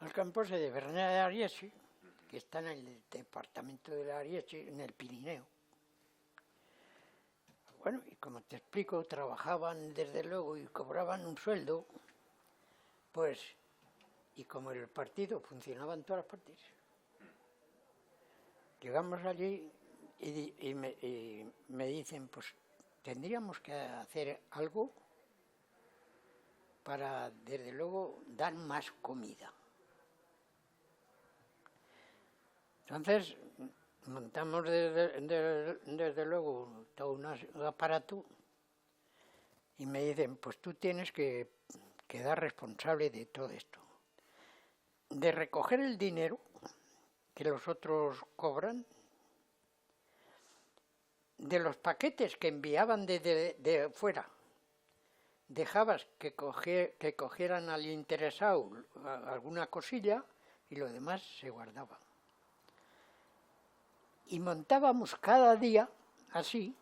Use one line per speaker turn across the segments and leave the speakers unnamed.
Los campos de Berneda de Ariete, que está en el departamento de Ariete, en el Pirineo. Bueno, y como te explico, trabajaban desde luego y cobraban un sueldo, pues, y como el partido funcionaba en todas las partes, llegamos allí y me dicen, pues, tendríamos que hacer algo para, desde luego, dar más comida. Entonces, montamos desde luego todo un aparato y me dicen, pues tú tienes que quedar responsable de todo esto. De recoger el dinero que los otros cobran, de los paquetes que enviaban de fuera, dejabas que cogieran al interesado alguna cosilla y lo demás se guardaba. Y montábamos cada día, así,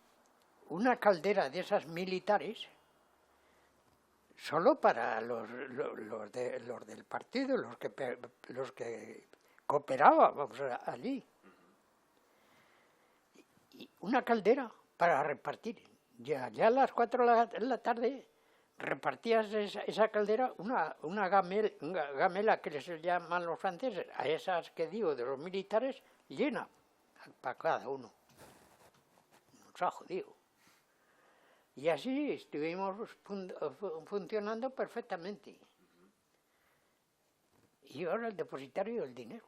una caldera de esas militares, solo para los del partido, los que cooperábamos allí. Y una caldera para repartir. Ya a las 4 de la tarde repartías esa caldera, una gamela que les llaman los franceses, a esas que digo de los militares, llena para cada uno. Nos ha jodido. Y así estuvimos funcionando perfectamente. Y ahora el depositario del dinero.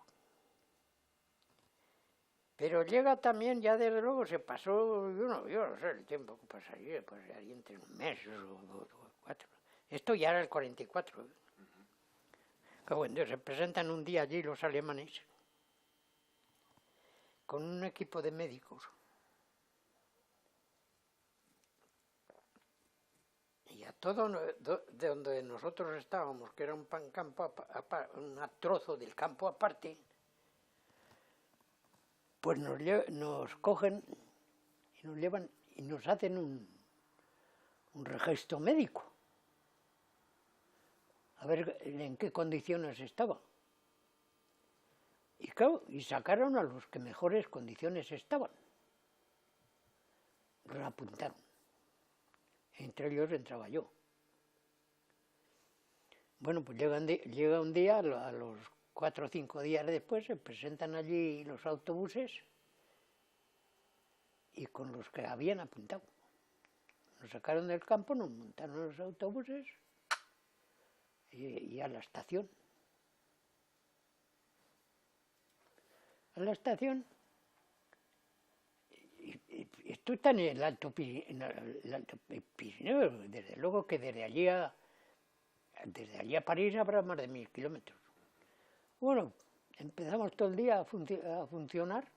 Pero llega también, ya desde luego se pasó, yo no sé el tiempo que pasaría, pues ahí entre un mes o 4. Esto ya era el 44. Que bueno, se presentan un día allí los alemanes con un equipo de médicos. Y a todo de donde nosotros estábamos, que era un trozo del campo aparte, pues nos cogen y nos llevan y nos hacen un registro médico. A ver en qué condiciones estaba. Y claro, y sacaron a los que mejores condiciones estaban. Los apuntaron. Entre ellos entraba yo. Bueno, pues llega un día, a los 4 o 5 días después, se presentan allí los autobuses y con los que habían apuntado. Nos sacaron del campo, nos montaron los autobuses y a la estación. A la estación, esto está en el Alto Pirineo, desde luego que desde allí a París habrá más de 1000 kilómetros. Bueno, empezamos todo el día a funcionar,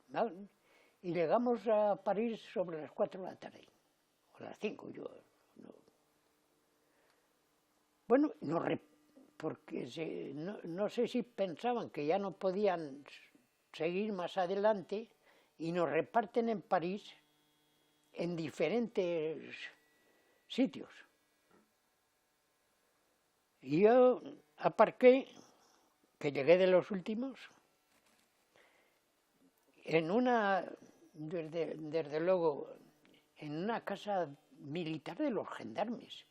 ¿no? Y llegamos a París sobre las 4 de la tarde, o las 5, yo. No. Bueno, porque no sé si pensaban que ya no podían seguir más adelante y nos reparten en París en diferentes sitios. Y yo aparqué, que llegué de los últimos, en desde luego, en una casa militar de los gendarmes.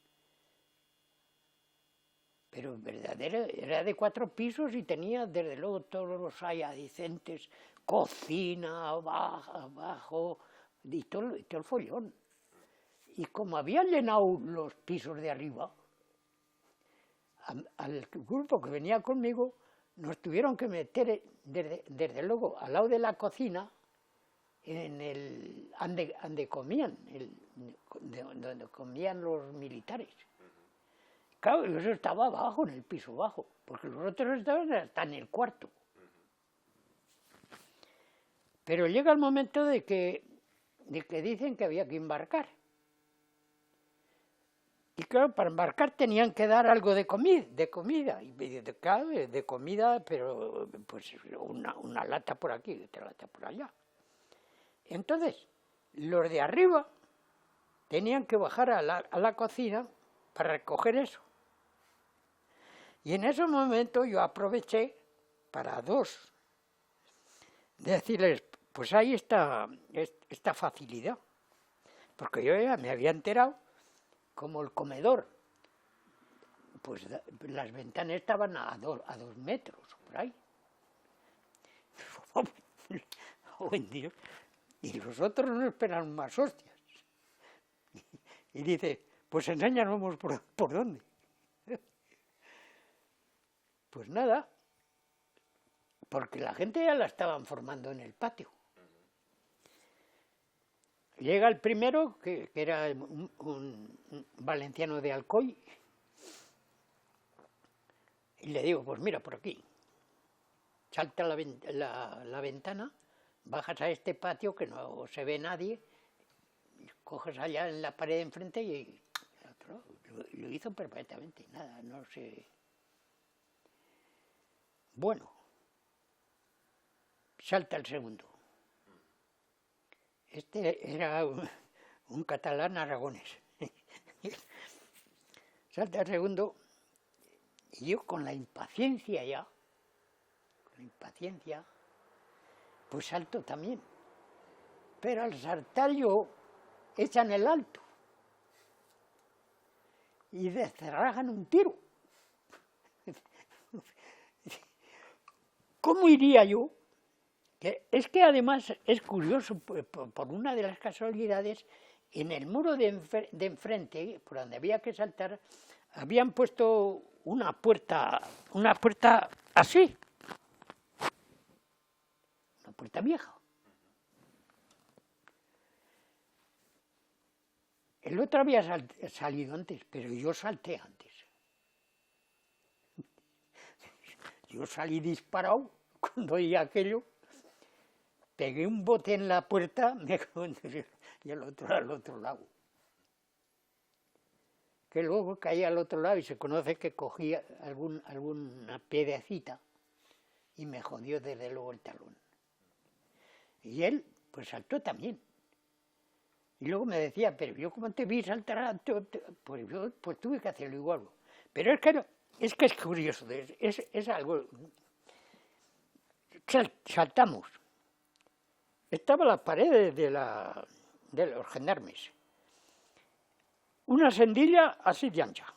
Pero verdadera, era de 4 pisos y tenía desde luego todos los adyacentes, cocina, abajo, y todo el follón. Y como había llenado los pisos de arriba, al grupo que venía conmigo nos tuvieron que meter desde luego al lado de la cocina, donde comían, donde comían los militares. Claro, eso estaba abajo, en el piso bajo, porque los otros estaban hasta en el cuarto. Pero llega el momento de que dicen que había que embarcar. Y claro, para embarcar tenían que dar algo de comida. Y claro, de comida, pero pues una lata por aquí, otra lata por allá. Entonces, los de arriba tenían que bajar a la cocina para recoger eso. Y en ese momento yo aproveché para decirles, pues ahí está esta facilidad, porque yo ya me había enterado como el comedor, pues las ventanas estaban a 2 metros, por ahí. Oh, Dios. Y los otros no esperan más hostias. Y dice, pues enséñanos por dónde. Pues nada, porque la gente ya la estaban formando en el patio. Llega el primero, que era un valenciano de Alcoy, y le digo, pues mira, por aquí. Salta la ventana, bajas a este patio que no se ve nadie, coges allá en la pared de enfrente y lo hizo perfectamente, nada, no sé. Bueno, salta el segundo. Este era un catalán aragonés. Salta el segundo y yo con la impaciencia ya, pues salto también. Pero al saltar yo, echan el alto y descerrajan un tiro. ¿Cómo iría yo? Es que además es curioso, por una de las casualidades, en el muro de enfrente, por donde había que saltar, habían puesto una puerta así, una puerta vieja. El otro había salido antes, pero yo salté antes. Yo salí disparado cuando oí aquello, pegué un bote en la puerta y el otro al otro lado. Que luego caí al otro lado y se conoce que cogí alguna piedrecita y me jodió desde luego el talón. Y él, pues saltó también. Y luego me decía, pero yo como te vi saltar, pues yo pues tuve que hacerlo igual. Pero es que es curioso, es algo. Saltamos. Estaba la pared de los gendarmes. Una sendilla así de ancha.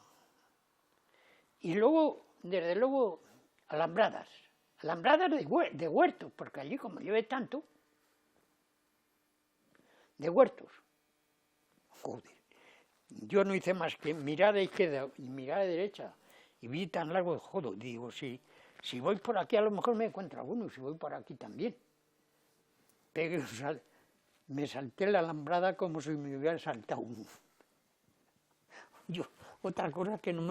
Y luego, desde luego, alambradas. Alambradas de huertos, porque allí como llueve tanto, de huertos. Joder. Yo no hice más que mirar a izquierda y mirar a derecha y vi tan largo, joder, digo, si voy por aquí a lo mejor me encuentro alguno, si voy por aquí también. Me salté la alambrada como si me hubiera saltado uno. Otra cosa que no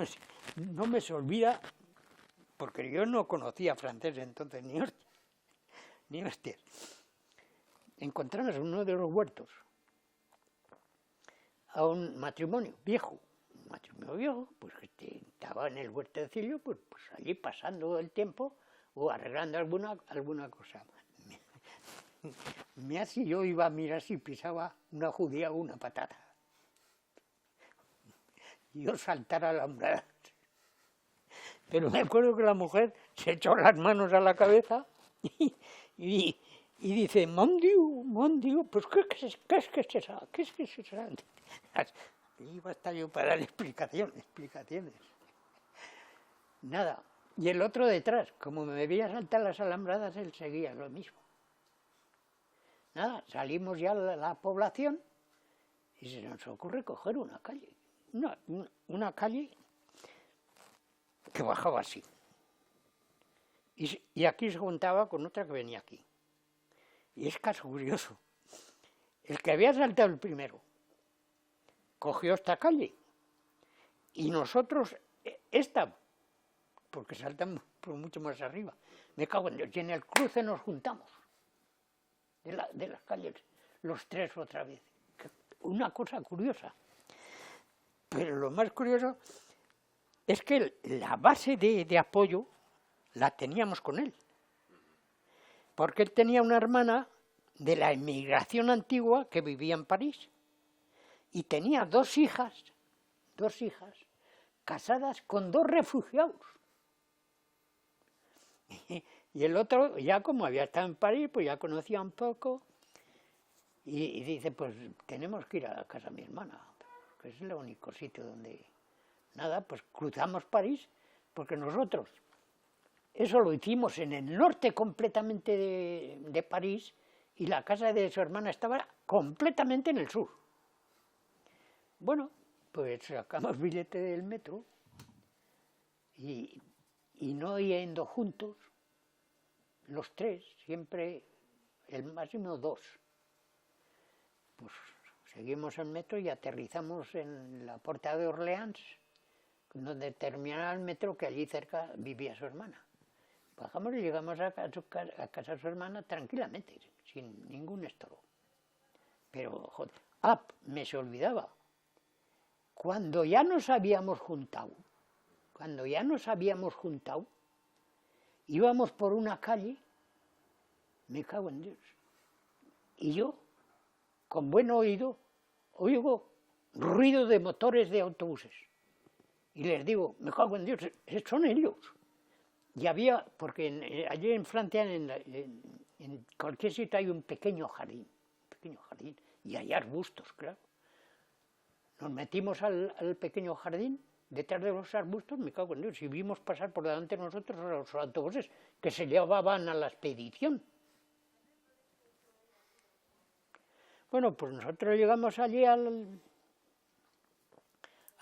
me se olvida, porque yo no conocía francés entonces, ni hostia. Encontramos en uno de los huertos a un matrimonio viejo, pues que estaba en el huertecillo, pues allí pasando el tiempo o arreglando alguna cosa. Yo iba a mirar si pisaba una judía o una patata. Yo saltar a la alambrada. Pero me acuerdo que la mujer se echó las manos a la cabeza y dice, mon Dieu, pues ¿qué es que será? Iba a estar yo para dar explicaciones. Nada. Y el otro detrás, como me veía saltar las alambradas, él seguía lo mismo. Nada, salimos ya a la población y se nos ocurre coger una calle. Una calle que bajaba así. Y aquí se juntaba con otra que venía aquí. Y es caso curioso. El que había saltado el primero cogió esta calle y nosotros esta, porque saltamos por mucho más arriba. Me cago en Dios, y en el cruce nos juntamos de las calles, los tres otra vez. Una cosa curiosa. Pero lo más curioso es que la base de apoyo la teníamos con él. Porque él tenía una hermana de la emigración antigua que vivía en París. Y tenía dos hijas casadas con 2 refugiados. Y el otro, ya como había estado en París, pues ya conocía un poco, y dice, pues tenemos que ir a casa de mi hermana, que es el único sitio donde... Nada, pues cruzamos París, porque nosotros, eso lo hicimos en el norte completamente de París, y la casa de su hermana estaba completamente en el sur. Bueno, pues sacamos billete del metro, y no yendo juntos, los tres, siempre el máximo dos. Pues seguimos el metro y aterrizamos en la Puerta de Orleans, donde terminaba el metro, que allí cerca vivía su hermana. Bajamos y llegamos a casa de su hermana tranquilamente, sin ningún estorbo. Pero, joder, me se olvidaba. Cuando ya nos habíamos juntado, íbamos por una calle, me cago en Dios, y yo, con buen oído, oigo ruido de motores de autobuses. Y les digo, me cago en Dios, son ellos. Y había, porque allí en Francia, en cualquier sitio hay un pequeño jardín, y hay arbustos, claro. Nos metimos al pequeño jardín, detrás de los arbustos, me cago en Dios, y vimos pasar por delante de nosotros los autobuses que se llevaban a la expedición. Bueno, pues nosotros llegamos allí a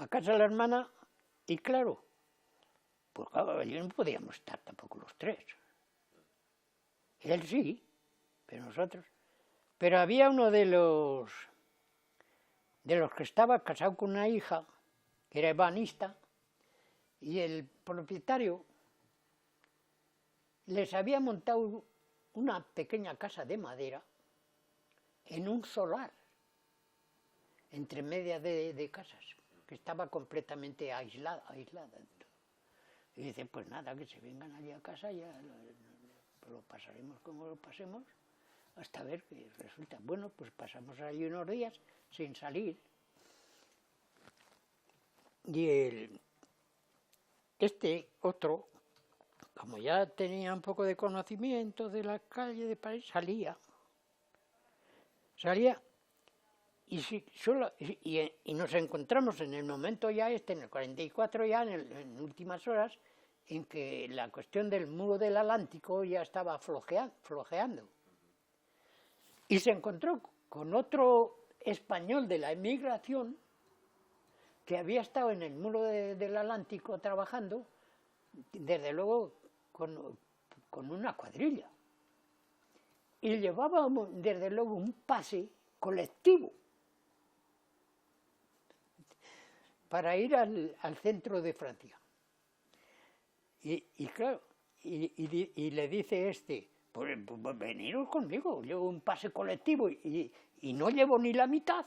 casa de la hermana, y claro, pues claro, allí no podíamos estar tampoco los tres. Él sí, pero nosotros. Pero había uno de los que estaba casado con una hija, que era ebanista, y el propietario les había montado una pequeña casa de madera en un solar, entre medias de casas, que estaba completamente aislada. Y dice, pues nada, que se vengan allí a casa, ya lo pasaremos como lo pasemos, hasta ver qué resulta. Bueno, pues pasamos allí unos días sin salir. Y este otro, como ya tenía un poco de conocimiento de la calle de París, salía y nos encontramos en el momento ya en el 44 ya, en últimas horas, en que la cuestión del muro del Atlántico ya estaba flojeando. Y se encontró con otro español de la emigración que había estado en el muro del Atlántico trabajando, desde luego con una cuadrilla. Y llevaba, desde luego, un pase colectivo para ir al centro de Francia. Y claro, y le dice pues veniros conmigo, llevo un pase colectivo y no llevo ni la mitad,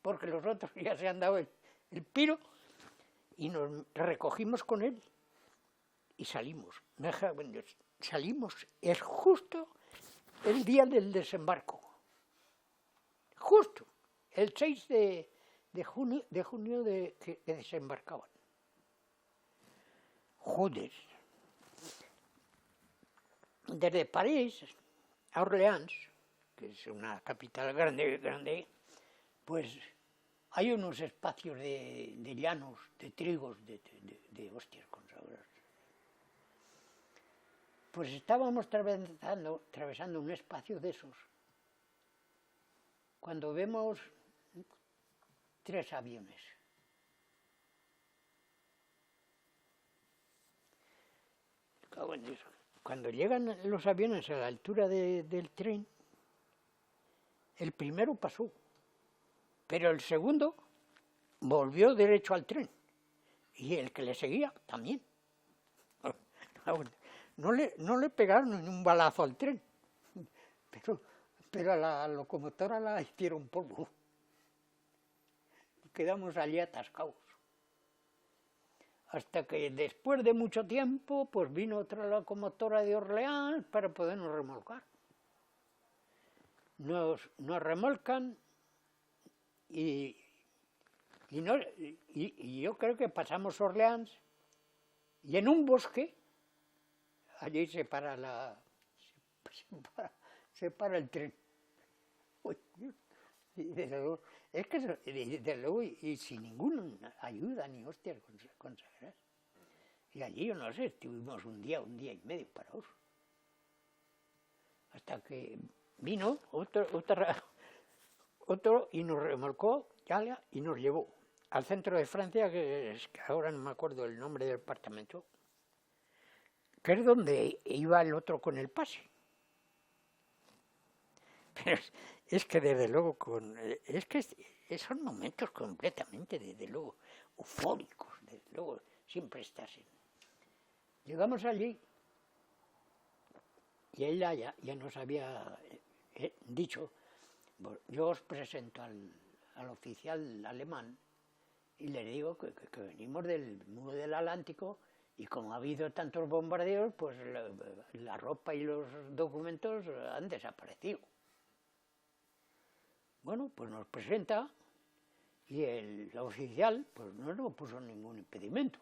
porque los otros ya se han dado el piro, y nos recogimos con él y salimos. Salimos, es justo el día del desembarco, justo el 6 de junio que desembarcaban. Joder. Desde París a Orleans, que es una capital grande, pues hay unos espacios de llanos, de trigos, de hostias consagradas. Pues estábamos atravesando un espacio de esos, cuando vemos 3 aviones. Cuando llegan los aviones a la altura del tren, el primero pasó, pero el segundo volvió derecho al tren, y el que le seguía también. No le pegaron ni un balazo al tren, pero a la locomotora la hicieron polvo. Quedamos allí atascados. Hasta que después de mucho tiempo, pues vino otra locomotora de Orleans para podernos remolcar. Nos remolcan y yo creo que pasamos Orleans y en un bosque allí se para el tren. Uy, y desde luego, es que desde luego y sin ninguna ayuda ni hostias consagradas. Y allí, yo no sé, estuvimos un día y medio parados. Hasta que vino otro y nos remolcó y nos llevó al centro de Francia, que ahora no me acuerdo el nombre del departamento, que es donde iba el otro con el pase. Pero es que desde luego, es que son momentos completamente, desde luego, eufóricos, desde luego, siempre estás en... Llegamos allí y él ya nos había dicho, yo os presento al oficial alemán y le digo que venimos del muro del Atlántico y como ha habido tantos bombardeos, pues la ropa y los documentos han desaparecido. Bueno, pues nos presenta y el oficial pues no nos puso ningún impedimento.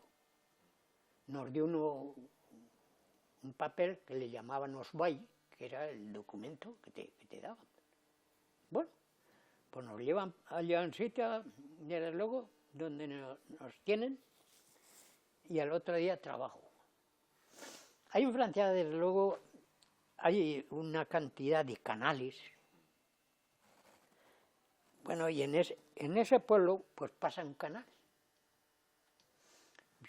Nos dio un papel que le llamaban Oswey, que era el documento que te daban. Bueno, pues nos llevan allá a un sitio, desde luego, donde nos tienen, y al otro día trabajo. Hay en Francia, desde luego, hay una cantidad de canales. Bueno, y en ese pueblo, pues pasa un canal.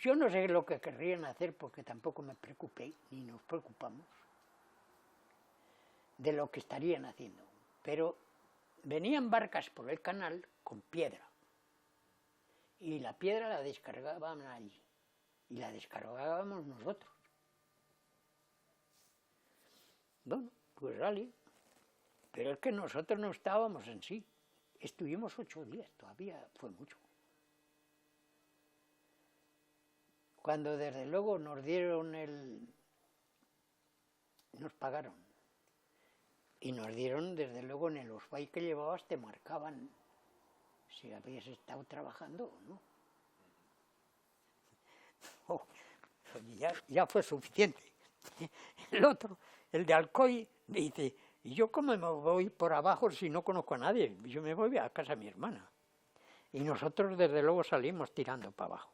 Yo no sé lo que querrían hacer porque tampoco me preocupé, ni nos preocupamos de lo que estarían haciendo. Pero venían barcas por el canal con piedra. Y la piedra la descargaban allí. Y la descargábamos nosotros. Bueno, pues vale. Pero es que nosotros no estábamos en sí. Estuvimos 8 días, todavía fue mucho. Cuando desde luego nos dieron nos pagaron. Y nos dieron, desde luego, en el Oswey que llevabas te marcaban si habías estado trabajando o no. Oh, ya fue suficiente. El otro, el de Alcoy, dice, ¿y yo cómo me voy por abajo si no conozco a nadie? Yo me voy a casa de mi hermana. Y nosotros, desde luego, salimos tirando para abajo.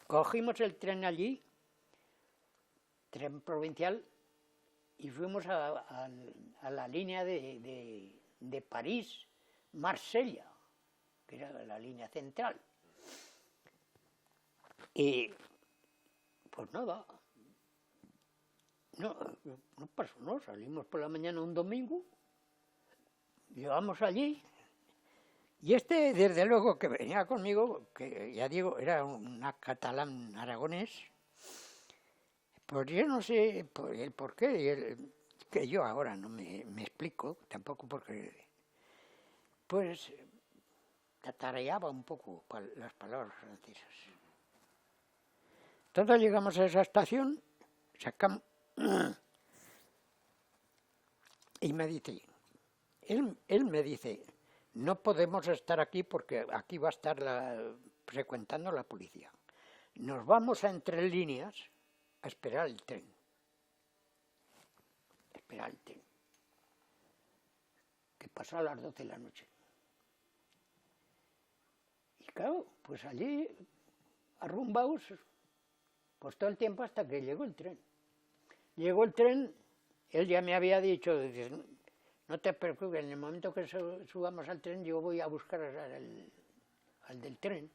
Cogimos el tren allí, tren provincial, y fuimos a la línea de París-Marsella, que era la línea central. Y pues nada, no pasó, no, salimos por la mañana un domingo, llegamos allí, y desde luego, que venía conmigo, que ya digo, era una catalán aragonés, pues yo no sé el por qué, que yo ahora no me explico, tampoco porque, pues, tatareaba un poco las palabras francesas. Entonces llegamos a esa estación, sacamos, y me dice, él me dice, no podemos estar aquí porque aquí va a estar frecuentando la policía. Nos vamos a Entre Líneas a esperar el tren. Esperar el tren. Que pasó a las 12 de la noche. Y claro, pues allí, arrumbados, pues todo el tiempo hasta que llegó el tren. Llegó el tren, él ya me había dicho, dice, no te preocupes, en el momento que subamos al tren yo voy a buscar al del tren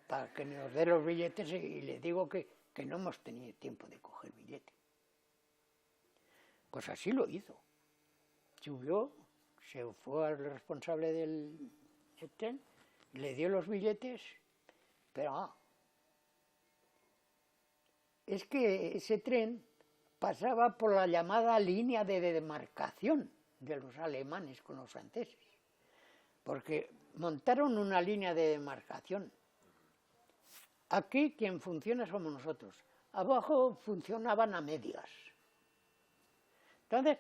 para que nos dé los billetes y le digo que no hemos tenido tiempo de coger billete. Pues así lo hizo. Subió, se fue al responsable del tren, le dio los billetes, pero es que ese tren pasaba por la llamada línea de demarcación de los alemanes con los franceses, porque montaron una línea de demarcación. Aquí quien funciona somos nosotros, abajo funcionaban a medias. Entonces,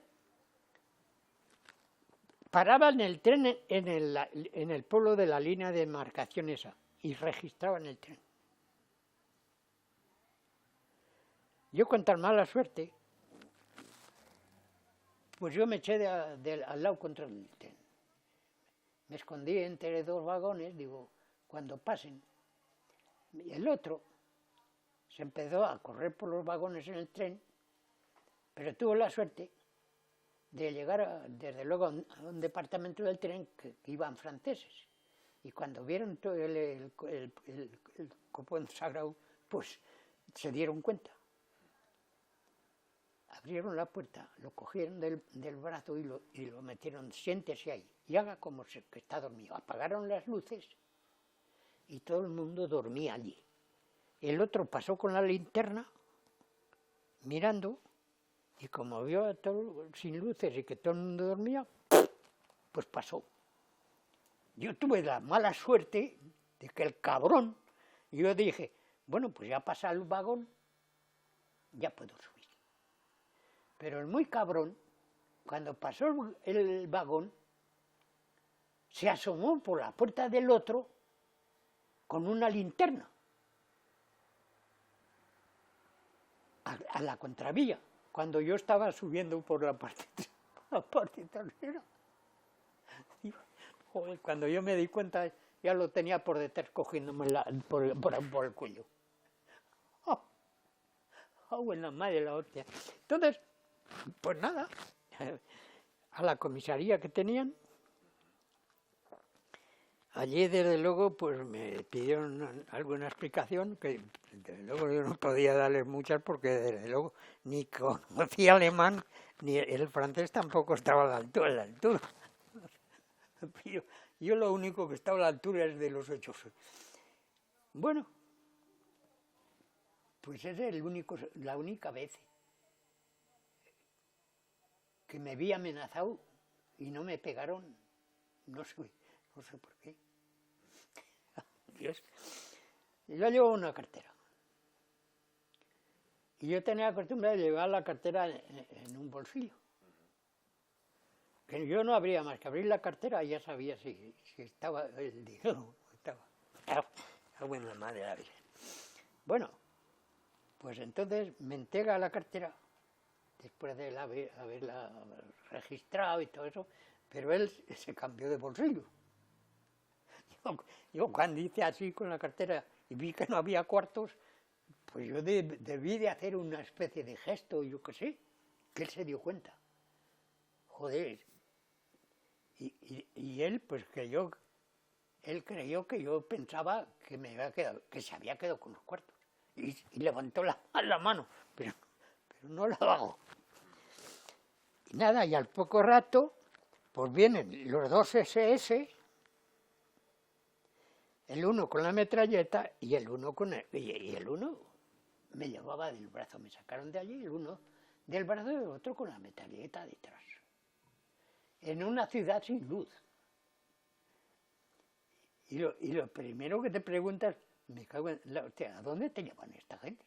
paraban el tren en el pueblo de la línea de demarcación esa y registraban el tren. Yo con tan mala suerte, pues yo me eché al lado contra el tren. Me escondí entre dos vagones, digo, cuando pasen. Y el otro se empezó a correr por los vagones en el tren, pero tuvo la suerte de llegar, desde luego, a un departamento del tren que iban franceses. Y cuando vieron todo el copón sagrado, pues se dieron cuenta. Abrieron la puerta, lo cogieron del brazo y lo metieron, siéntese ahí, y haga como que está dormido. Apagaron las luces y todo el mundo dormía allí. El otro pasó con la linterna, mirando, y como vio a todo sin luces y que todo el mundo dormía, pues pasó. Yo tuve la mala suerte de que el cabrón, yo dije, bueno, pues ya pasa el vagón, ya puedo subir. Pero el muy cabrón, cuando pasó el vagón, se asomó por la puerta del otro con una linterna a la contravía, cuando yo estaba subiendo por la parte trasera. Joder, cuando yo me di cuenta, ya lo tenía por detrás cogiéndome por el cuello. Buena madre la hostia. Entonces, pues nada, a la comisaría que tenían, allí desde luego pues me pidieron alguna explicación, que desde luego yo no podía darles muchas porque desde luego ni conocía alemán, ni el francés tampoco estaba a la altura. Yo lo único que estaba a la altura es de los hechos. Bueno, pues esa es la única vez que me vi amenazado y no me pegaron, no sé por qué. Dios. Yo llevo una cartera. Y yo tenía la costumbre de llevar la cartera en un bolsillo. Que yo no abría más que abrir la cartera y ya sabía si estaba el dinero. Estaba buena madre la vida. Bueno, pues entonces me entrega la cartera, después de haberla registrado y todo eso, pero él se cambió de bolsillo. Yo cuando hice así con la cartera y vi que no había cuartos, pues yo debí de hacer una especie de gesto, yo qué sé, que él se dio cuenta. Joder. Y él, pues él creyó que yo pensaba que se había quedado con los cuartos. Y levantó la mano, pero no la bajó. Y nada, y al poco rato, pues vienen los dos SS, el uno con la metralleta y el uno me llevaba del brazo, me sacaron de allí, el uno del brazo y el otro con la metralleta detrás. En una ciudad sin luz. Y lo primero que te preguntas, me cago en la hostia, ¿a dónde te llevan esta gente?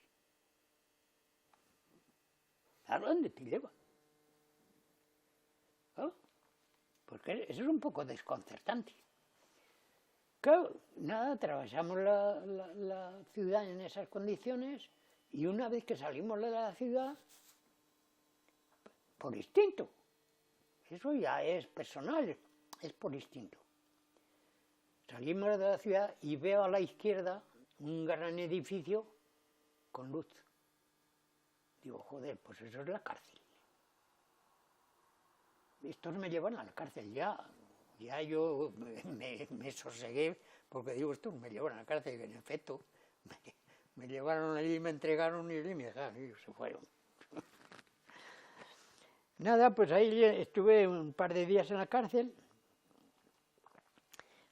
¿A dónde te llevan? ¿Oh? Porque eso es un poco desconcertante. Claro, nada, atravesamos la ciudad en esas condiciones y una vez que salimos de la ciudad, por instinto, eso ya es personal, es por instinto. Salimos de la ciudad y veo a la izquierda un gran edificio con luz. Digo, joder, pues eso es la cárcel. Estos me llevan a la cárcel ya yo me sosegué, porque digo, estos me llevan a la cárcel, que en efecto me llevaron allí, me entregaron y me dejaron y se fueron. Nada, pues ahí estuve un par de días en la cárcel,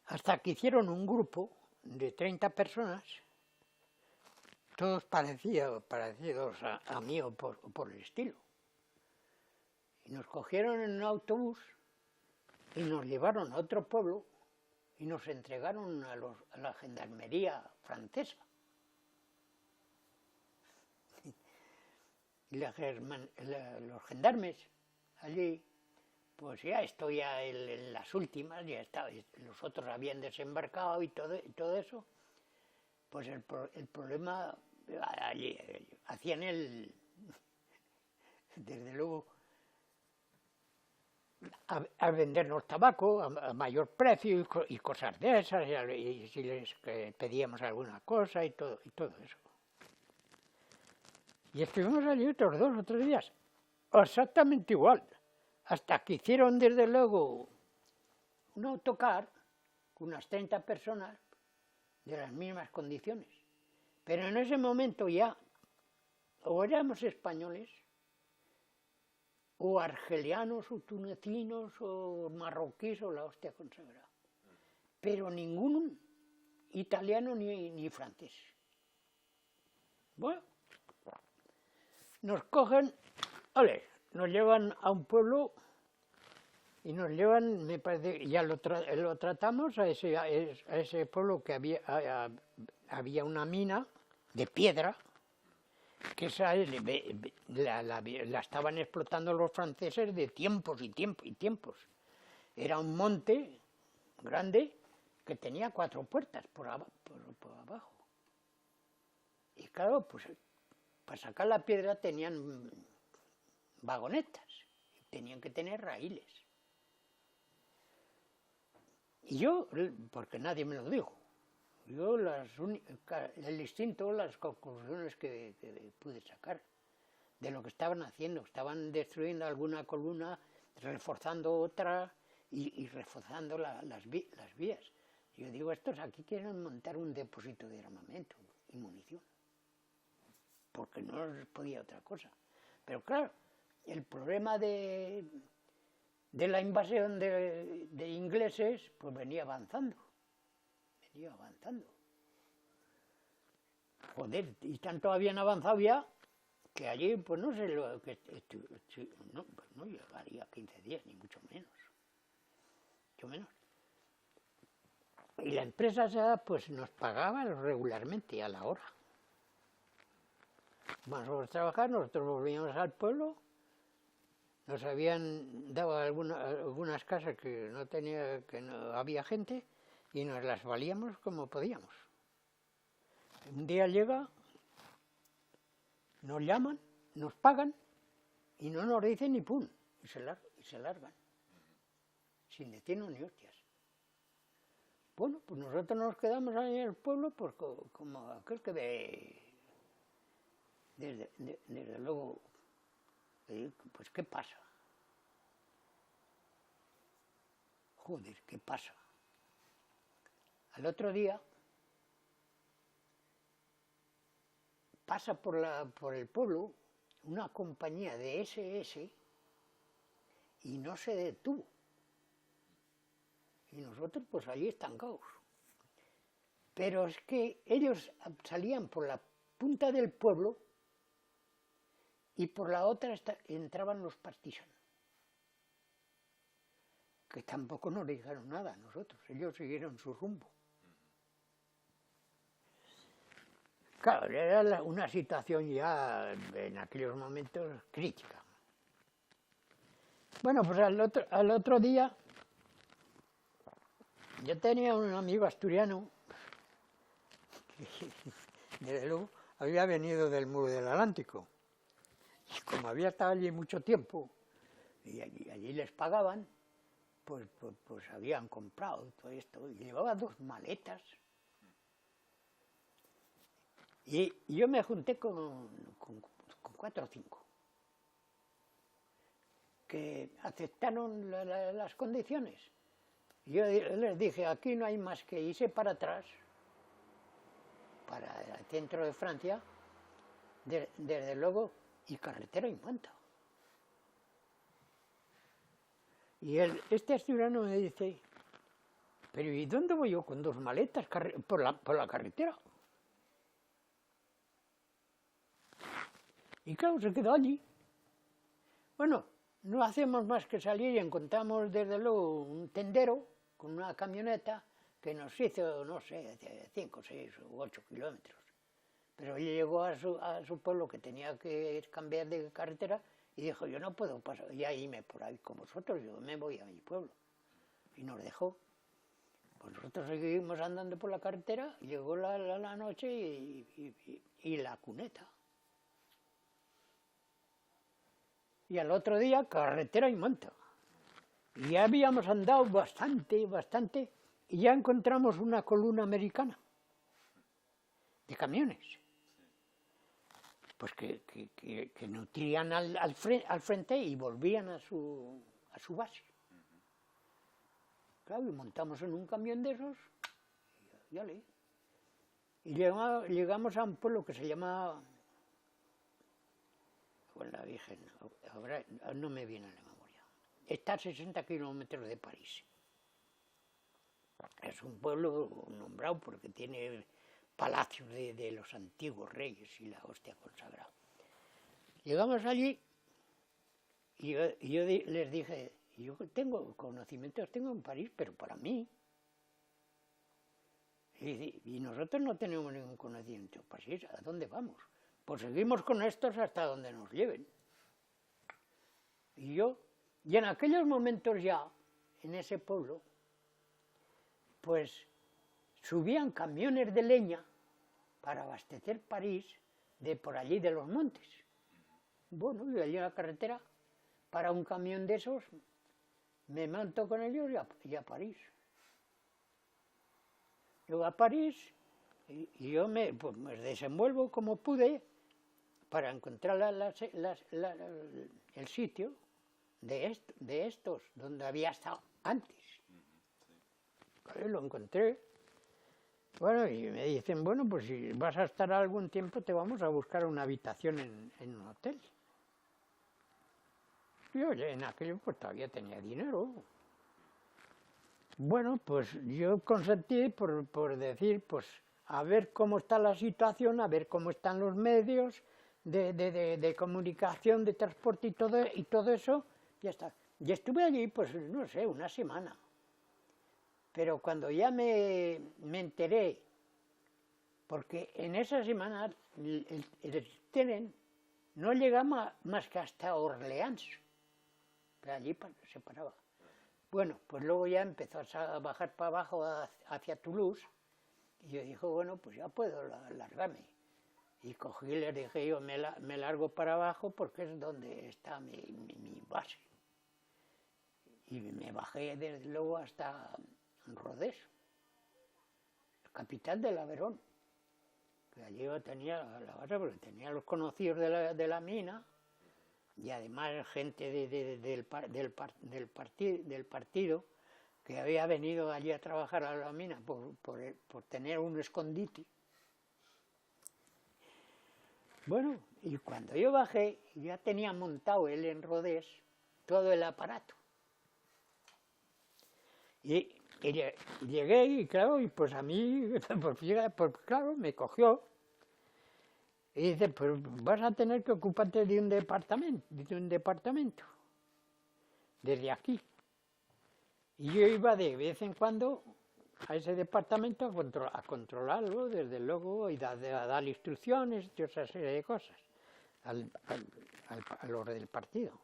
hasta que hicieron un grupo de 30 personas, todos parecidos a mí o por el estilo. Y nos cogieron en un autobús y nos llevaron a otro pueblo y nos entregaron a la gendarmería francesa. Y los gendarmes allí, pues ya estoy en las últimas, ya estaba, los otros habían desembarcado y todo eso, pues el problema allí, hacían desde luego, a vendernos tabaco a mayor precio y cosas de esas, y si les pedíamos alguna cosa y todo eso. Y estuvimos allí otros 2 o 3 días, exactamente igual, hasta que hicieron desde luego un autocar con unas 30 personas de las mismas condiciones. Pero en ese momento ya, o éramos españoles, o argelianos, o tunecinos, o marroquíes, o la hostia consagrada. Pero ningún italiano ni francés. Bueno, nos cogen, nos llevan a un pueblo y nos llevan, me parece, ya lo tratamos a ese pueblo que había una mina de piedra, que esa la estaban explotando los franceses de tiempos y tiempos. Era un monte grande que tenía 4 puertas por abajo. Y claro, pues para sacar la piedra tenían vagonetas, tenían que tener raíles. Y yo, porque nadie me lo dijo, yo el instinto, las conclusiones que pude sacar de lo que estaban haciendo, estaban destruyendo alguna columna, reforzando otra y reforzando las vías. Yo digo, estos aquí quieren montar un depósito de armamento y munición, porque no les podía otra cosa. Pero claro, el problema de la invasión de ingleses, pues venía avanzando. Joder, y tanto habían avanzado ya, que allí, pues no sé lo que... no llevaría 15 días, ni mucho menos. Y la empresa esa, pues nos pagaba regularmente a la hora. Vamos a trabajar, nosotros volvíamos al pueblo, nos habían dado algunas casas que no había gente, y nos las valíamos como podíamos. Un día llega, nos llaman, nos pagan, y no nos dicen ni pum, y se largan, sin decirnos ni hostias. Bueno, pues nosotros nos quedamos ahí en el pueblo, pues como aquel que desde luego, pues ¿qué pasa? Joder, ¿qué pasa? Al otro día pasa por el pueblo una compañía de SS y no se detuvo. Y nosotros pues allí estancados. Pero es que ellos salían por la punta del pueblo y por la otra entraban los partisanos, que tampoco nos dijeron nada a nosotros, ellos siguieron su rumbo. Claro, era una situación ya en aquellos momentos crítica. Bueno, pues al otro día yo tenía un amigo asturiano que, desde luego, había venido del muro del Atlántico. Y como había estado allí mucho tiempo, y allí les pagaban, pues habían comprado todo esto. Y llevaba 2 maletas. Y yo me junté con 4 o 5, que aceptaron las condiciones. Yo les dije, aquí no hay más que irse para atrás, para el centro de Francia, desde luego, y carretera y manta. Y este asturiano me dice, pero ¿y dónde voy yo con 2 maletas por la carretera? Y claro, se quedó allí. Bueno, no hacemos más que salir y encontramos desde luego un tendero con una camioneta que nos hizo, no sé, 5, 6 u 8 kilómetros. Pero él llegó a su pueblo, que tenía que cambiar de carretera, y dijo, yo no puedo pasar, ya irme por ahí con vosotros, yo me voy a mi pueblo. Y nos dejó. Pues nosotros seguimos andando por la carretera, llegó la noche y la cuneta. Y al otro día, carretera y monta. Y ya habíamos andado bastante, y ya encontramos una columna americana de camiones. Pues que nutrían al frente y volvían a su base. Claro, y montamos en un camión de esos, y llegamos a un pueblo que se llama, con la Virgen, ahora no me viene a la memoria, está a 60 kilómetros de París. Es un pueblo nombrado porque tiene palacios de los antiguos reyes y la hostia consagrada. Llegamos allí y yo les dije, yo tengo conocimientos, tengo en París, pero para mí. Y nosotros no tenemos ningún conocimiento en París, ¿a dónde vamos? Pues seguimos con estos hasta donde nos lleven. Y en aquellos momentos ya, en ese pueblo, pues subían camiones de leña para abastecer París de por allí de los montes. Bueno, y allí en la carretera, para un camión de esos, me monto con ellos y a París. Yo a París, y yo me desenvuelvo como pude para encontrar el sitio de estos, donde había estado antes. Lo encontré. Bueno, y me dicen, bueno, pues si vas a estar algún tiempo te vamos a buscar una habitación en un hotel. Y oye, en aquello pues todavía tenía dinero. Bueno, pues yo consentí por decir, pues a ver cómo está la situación, a ver cómo están los medios de comunicación, de transporte y todo eso, ya está. Y estuve allí, pues no sé, una semana. Pero cuando ya me enteré, porque en esa semana el tren no llegaba más que hasta Orleans, pero allí se paraba. Bueno, pues luego ya empezó a bajar para abajo hacia Toulouse, y yo dije, bueno, pues ya puedo largarme. Y cogí y les dije, yo me largo para abajo porque es donde está mi base. Y me bajé desde luego hasta Rodés, capital del Aveyron. Que allí yo tenía la base porque tenía los conocidos de la mina, y además gente del partido que había venido allí a trabajar a la mina por tener un escondite. Bueno, y cuando yo bajé, ya tenía montado él en Rodés todo el aparato. Y llegué y claro, y pues a mí, pues claro, me cogió. Y dice, pues vas a tener que ocuparte de un departamento, desde aquí. Y yo iba de vez en cuando a ese departamento a controlarlo, desde luego, y a dar instrucciones y otra serie de cosas a los del partido.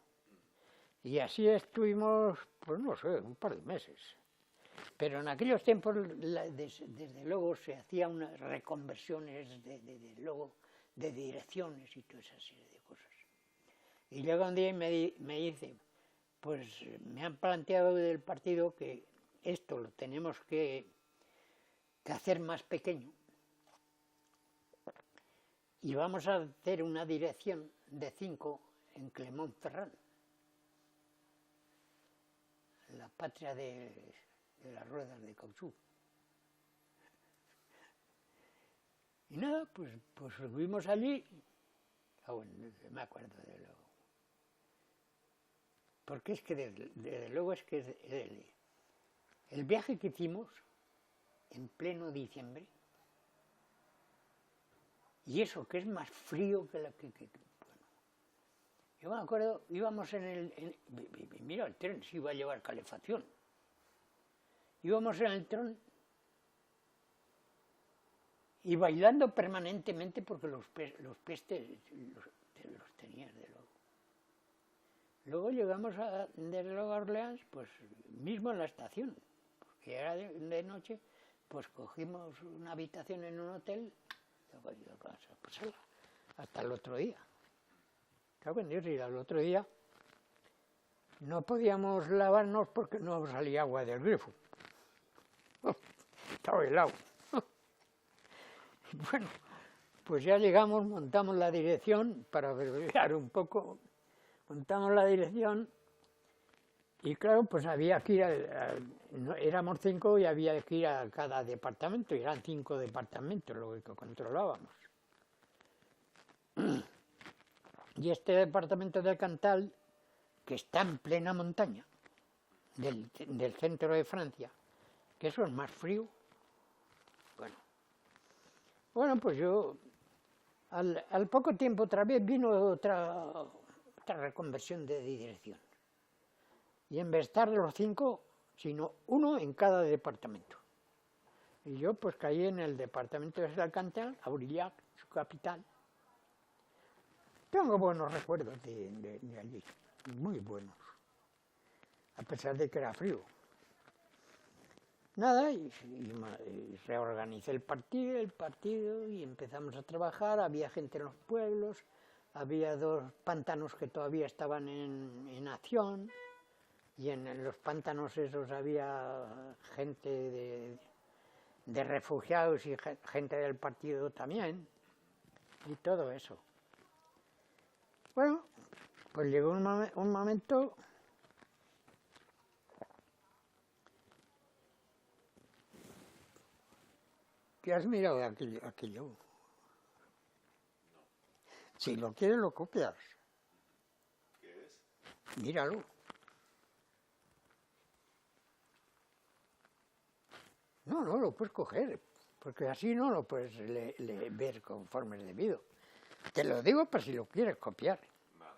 Y así estuvimos, pues no sé, un par de meses. Pero en aquellos tiempos, desde luego, se hacían unas reconversiones, desde luego, de direcciones y toda esa serie de cosas. Y llega un día y me dice, pues me han planteado del partido que esto lo tenemos que hacer más pequeño y vamos a hacer una dirección de 5 en Clermont-Ferrand, la patria de las ruedas de caucho. Y nada, pues subimos allí, bueno, me acuerdo de luego. Porque es que desde luego es que el viaje que hicimos en pleno diciembre, y eso que es más frío que bueno. Yo me acuerdo, íbamos mira, el tren se iba a llevar calefacción. Íbamos en el tren y bailando permanentemente porque los pies los tenías de luego. Luego llegamos desde luego a Orleans, pues mismo en la estación, que era de noche, pues cogimos una habitación en un hotel, pues, hasta el otro día. Claro, y al otro día no podíamos lavarnos porque no salía agua del grifo. Estaba helado. Bueno, pues ya llegamos, montamos la dirección para abreviar un poco, montamos la dirección y claro, pues había que ir, éramos 5 y había que ir a cada departamento, y eran 5 departamentos lo que controlábamos. Y este departamento del Cantal, que está en plena montaña del centro de Francia, que eso es más frío, bueno, pues yo, al poco tiempo otra vez vino otra reconversión de dirección. Y en vez de estar los 5, sino 1 en cada departamento. Y yo pues caí en el departamento de Alcántara, Aurillac, su capital. Tengo buenos recuerdos de allí, muy buenos, a pesar de que era frío. Nada, y reorganicé el partido y empezamos a trabajar, había gente en los pueblos, había 2 pantanos que todavía estaban en acción, y en los pantanos esos había gente de refugiados y gente del partido también, y todo eso. Bueno, pues llegó un momento ¿qué has mirado de aquello? Si lo quieres, lo copias.
¿Qué es?
Míralo. No, lo puedes coger, porque así no lo puedes ver conforme es debido. Te lo digo para si lo quieres copiar.
Vale.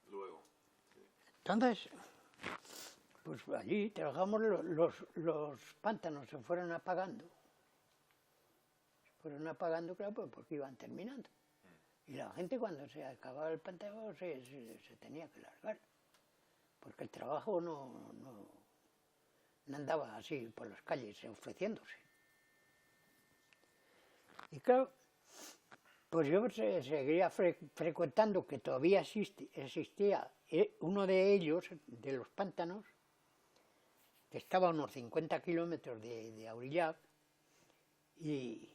Luego. Sí.
Entonces, pues allí trabajamos, los pantanos se fueron apagando. Claro, pues porque iban terminando. Y la gente cuando se acababa el pantano se tenía que largar, porque el trabajo no andaba así por las calles ofreciéndose. Y claro, pues yo seguía frecuentando, que todavía existía uno de ellos, de los pantanos, que estaba a unos 50 kilómetros de Aurillac, y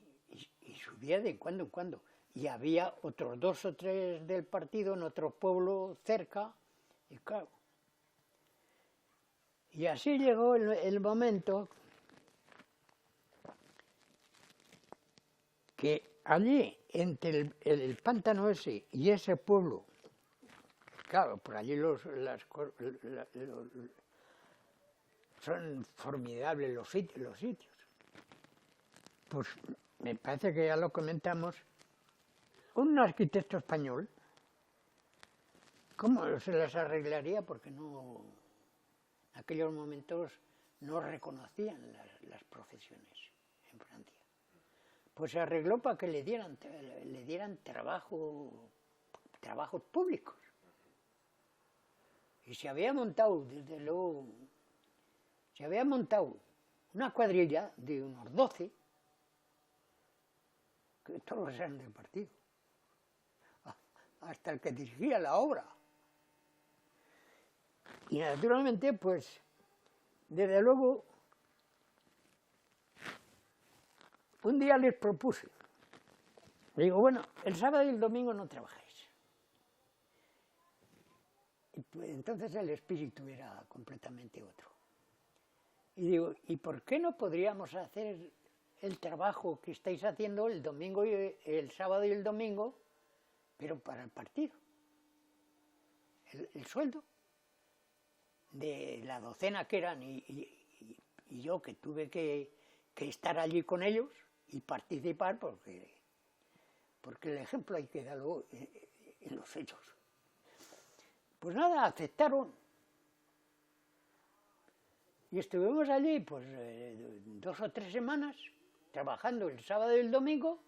subía de cuando en cuando. Y había otros 2 o 3 del partido en otro pueblo cerca, y claro. Y así llegó el momento que allí, entre el pantano ese y ese pueblo, claro, por allí son formidables los sitios. Pues me parece que ya lo comentamos, un arquitecto español, ¿cómo se las arreglaría? Porque no, en aquellos momentos no reconocían las profesiones en Francia. Pues se arregló para que le dieran trabajos públicos. Y se había montado, desde luego, una cuadrilla de unos 12, que todos eran del partido, hasta el que dirigía la obra. Y naturalmente, pues, desde luego, un día les propuse, digo, bueno, el sábado y el domingo no trabajáis. Y pues, entonces el espíritu era completamente otro. Y digo, ¿y por qué no podríamos hacer el trabajo que estáis haciendo el sábado y el domingo, pero para el partido? El sueldo de la docena que eran y yo que tuve que estar allí con ellos y participar, porque el ejemplo hay que darlo en los hechos. Pues nada, aceptaron. Y estuvimos allí pues 2 o 3 semanas trabajando el sábado y el domingo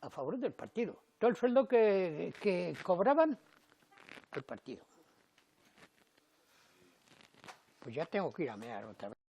a favor del partido. Todo el sueldo que cobraban al partido. Pues ya tengo que ir a mear otra vez.